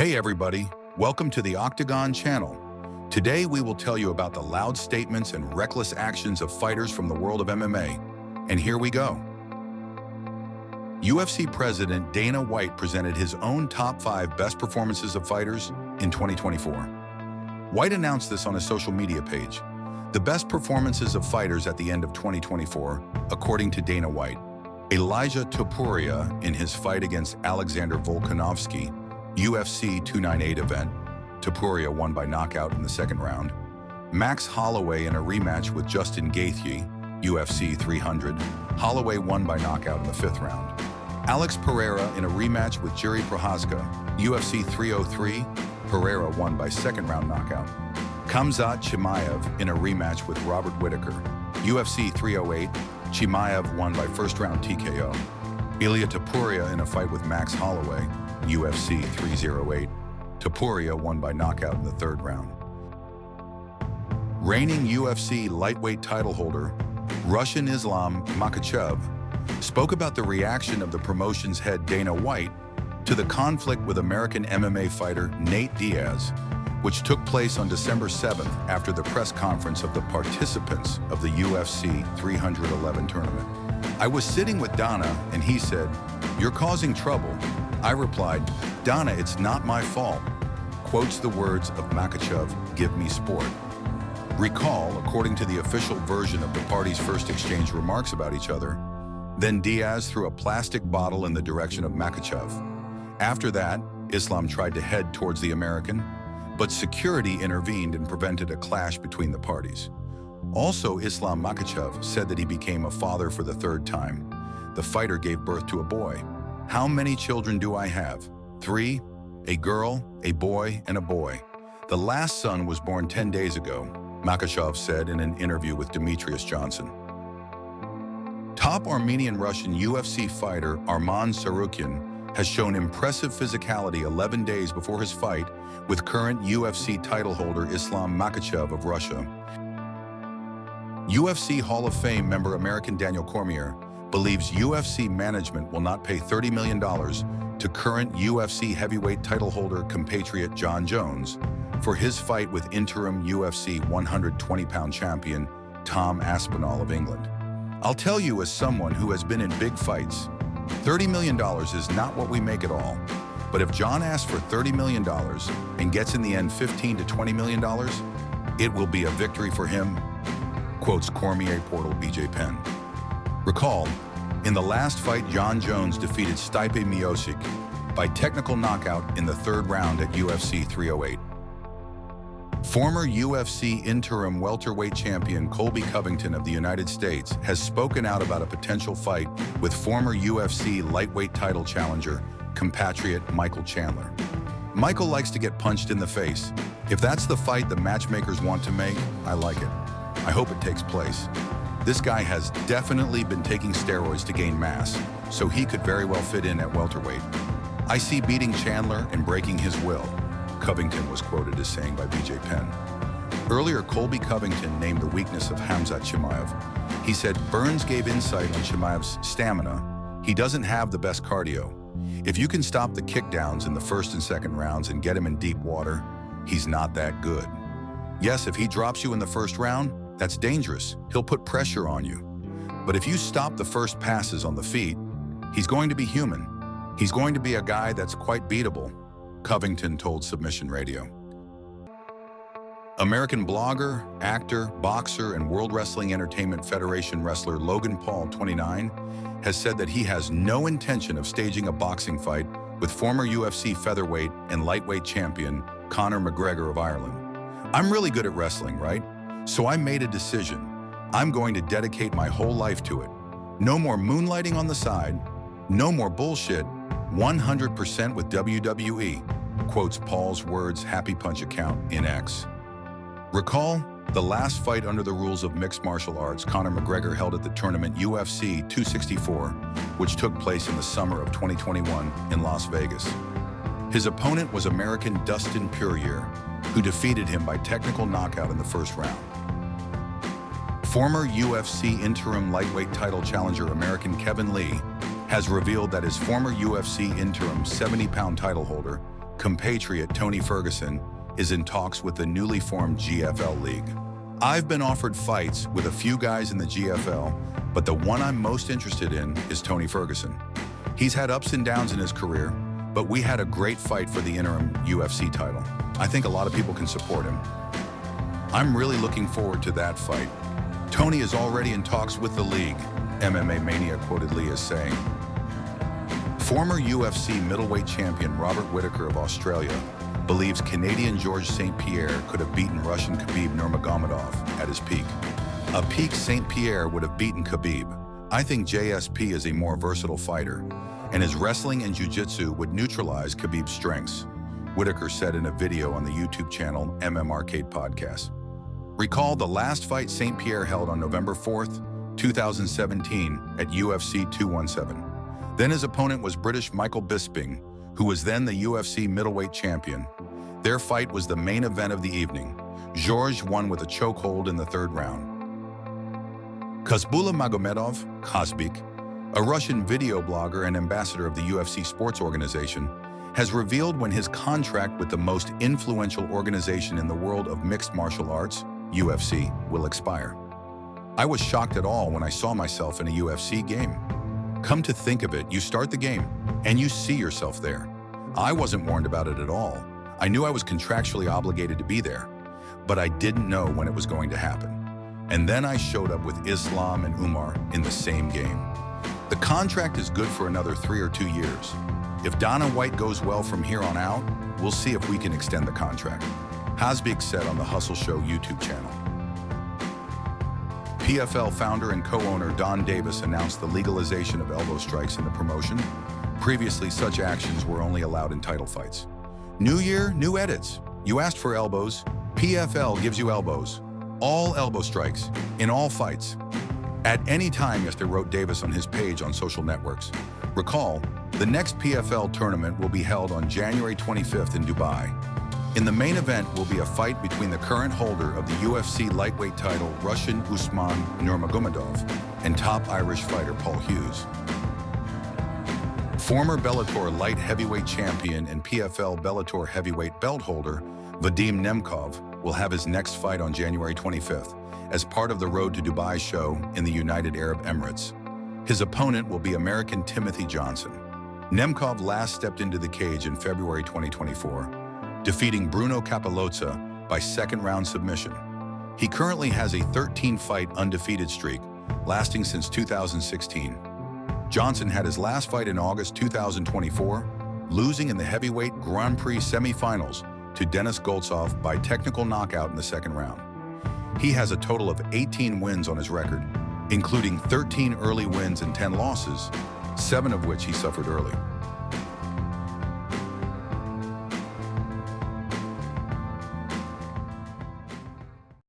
Hey everybody, welcome to the Octagon channel. Today we will tell you about the loud statements and reckless actions of fighters from the world of MMA. And here we go. UFC President Dana White presented his own top 5 best performances of fighters in 2024. White announced this on his social media page. The best performances of fighters at the end of 2024, according to Dana White. Elijah Topuria in his fight against Alexander Volkanovski, UFC 298 event. Topuria won by knockout in the second round. Max Holloway in a rematch with Justin Gaethje, UFC 300. Holloway won by knockout in the 5th round. Alex Pereira in a rematch with Jiri Prochazka, UFC 303. Pereira won by second round knockout. Khamzat Chimaev in a rematch with Robert Whittaker, UFC 308. Chimaev won by first round TKO. Ilia Topuria in a fight with Max Holloway, UFC 308. Topuria won by knockout in the 3rd round. Reigning UFC lightweight title holder, Russian Islam Makhachev, spoke about the reaction of the promotion's head Dana White to the conflict with American MMA fighter Nate Diaz, which took place on December 7th after the press conference of the participants of the UFC 311 tournament. I was sitting with Dana and he said, "You're causing trouble." I replied, "Dana, it's not my fault." Quotes the words of Makhachev, "Give me sport." Recall, according to the official version of the parties' first exchange remarks about each other, then Diaz threw a plastic bottle in the direction of Makhachev. After that, Islam tried to head towards the American, but security intervened and prevented a clash between the parties. Also, Islam Makhachev said that he became a father for the 3rd time. The fighter gave birth to a boy. "How many children do I have? 3, a girl, a boy, and a boy. The last son was born 10 days ago," Makhachev said in an interview with Demetrius Johnson. Top Armenian-Russian UFC fighter Arman Tsarukyan has shown impressive physicality 11 days before his fight with current UFC title holder Islam Makhachev of Russia. UFC Hall of Fame member American Daniel Cormier believes UFC management will not pay $30 million to current UFC heavyweight title holder compatriot Jon Jones for his fight with interim UFC 120-pound champion Tom Aspinall of England. "I'll tell you, as someone who has been in big fights, $30 million is not what we make at all. But if Jon asks for $30 million and gets in the end $15 to $20 million, it will be a victory for him," quotes Cormier portal BJ Penn. Recall, in the last fight, Jon Jones defeated Stipe Miocic by technical knockout in the 3rd round at UFC 308. Former UFC interim welterweight champion Colby Covington of the United States has spoken out about a potential fight with former UFC lightweight title challenger, compatriot Michael Chandler. Michael likes to get punched in the face. If that's the fight the matchmakers want to make, I like it. I hope it takes place. This guy has definitely been taking steroids to gain mass, so he could very well fit in at welterweight. "I see beating Chandler and breaking his will," Covington was quoted as saying by BJ Penn. Earlier, Colby Covington named the weakness of Khamzat Chimaev. He said Burns gave insight on Chimaev's stamina. "He doesn't have the best cardio. If you can stop the kickdowns in the 1st and 2nd rounds and get him in deep water, he's not that good. Yes, if he drops you in the 1st round, that's dangerous. He'll put pressure on you. But if you stop the first passes on the feet, he's going to be human. He's going to be a guy that's quite beatable," Covington told Submission Radio. American blogger, actor, boxer, and World Wrestling Entertainment Federation wrestler Logan Paul, 29, has said that he has no intention of staging a boxing fight with former UFC featherweight and lightweight champion Conor McGregor of Ireland. "I'm really good at wrestling, right? So I made a decision. I'm going to dedicate my whole life to it. No more moonlighting on the side. No more bullshit. 100% with WWE," quotes Paul's words Happy Punch account in X. Recall, the last fight under the rules of mixed martial arts Conor McGregor held at the tournament UFC 264, which took place in the summer of 2021 in Las Vegas. His opponent was American Dustin Poirier, who defeated him by technical knockout in the 1st round. Former UFC interim lightweight title challenger American Kevin Lee has revealed that his former UFC interim 70-pound title holder, compatriot Tony Ferguson is in talks with the newly formed GFL League. I've been offered fights with a few guys in the GFL, but the one I'm most interested in is Tony Ferguson. He's had ups and downs in his career, but we had a great fight for the interim UFC title. I think a lot of people can support him. I'm really looking forward to that fight. Tony is already in talks with the league, MMA Mania quotedly as saying. Former UFC middleweight champion Robert Whittaker of Australia believes Canadian Georges St. Pierre could have beaten Russian Khabib Nurmagomedov at his peak. A peak St. Pierre would have beaten Khabib. I think JSP is a more versatile fighter, and his wrestling and jiu-jitsu would neutralize Khabib's strengths, Whittaker said in a video on the YouTube channel MM Arcade Podcast. Recall the last fight St. Pierre held on November 4th, 2017 at UFC 217. Then his opponent was British Michael Bisping, who was then the UFC middleweight champion. Their fight was the main event of the evening. Georges won with a chokehold in the third round. Nurmagomedov, Hasbik, a Russian video blogger and ambassador of the UFC sports organization, has revealed when his contract with the most influential organization in the world of mixed martial arts, UFC, will expire. I was shocked at all when I saw myself in a UFC game. Come to think of it, you start the game, and you see yourself there. I wasn't warned about it at all. I knew I was contractually obligated to be there, but I didn't know when it was going to happen. And then I showed up with Islam and Umar in the same game. The contract is good for another 3 or 2 years. If Dana White goes well from here on out, we'll see if we can extend the contract, Hasbik said on the Hustle Show YouTube channel. PFL founder and co-owner Don Davis announced the legalization of elbow strikes in the promotion. Previously, such actions were only allowed in title fights. New year, new edits. You asked for elbows. PFL gives you elbows. All elbow strikes, in all fights. At any time, yesterday, wrote Davis on his page on social networks. Recall, the next PFL tournament will be held on January 25th in Dubai. In the main event will be a fight between the current holder of the UFC lightweight title, Russian Usman Nurmagomedov, and top Irish fighter Paul Hughes. Former Bellator light heavyweight champion and PFL Bellator heavyweight belt holder, Vadim Nemkov, will have his next fight on January 25th as part of the Road to Dubai show in the United Arab Emirates. His opponent will be American Timothy Johnson. Nemkov last stepped into the cage in February 2024, defeating Bruno Capelozza by second-round submission. He currently has a 13-fight undefeated streak, lasting since 2016. Johnson had his last fight in August 2024, losing in the heavyweight Grand Prix semifinals to Denis Goltsov by technical knockout in the second round. He has a total of 18 wins on his record, including 13 early wins and 10 losses, 7 of which he suffered early.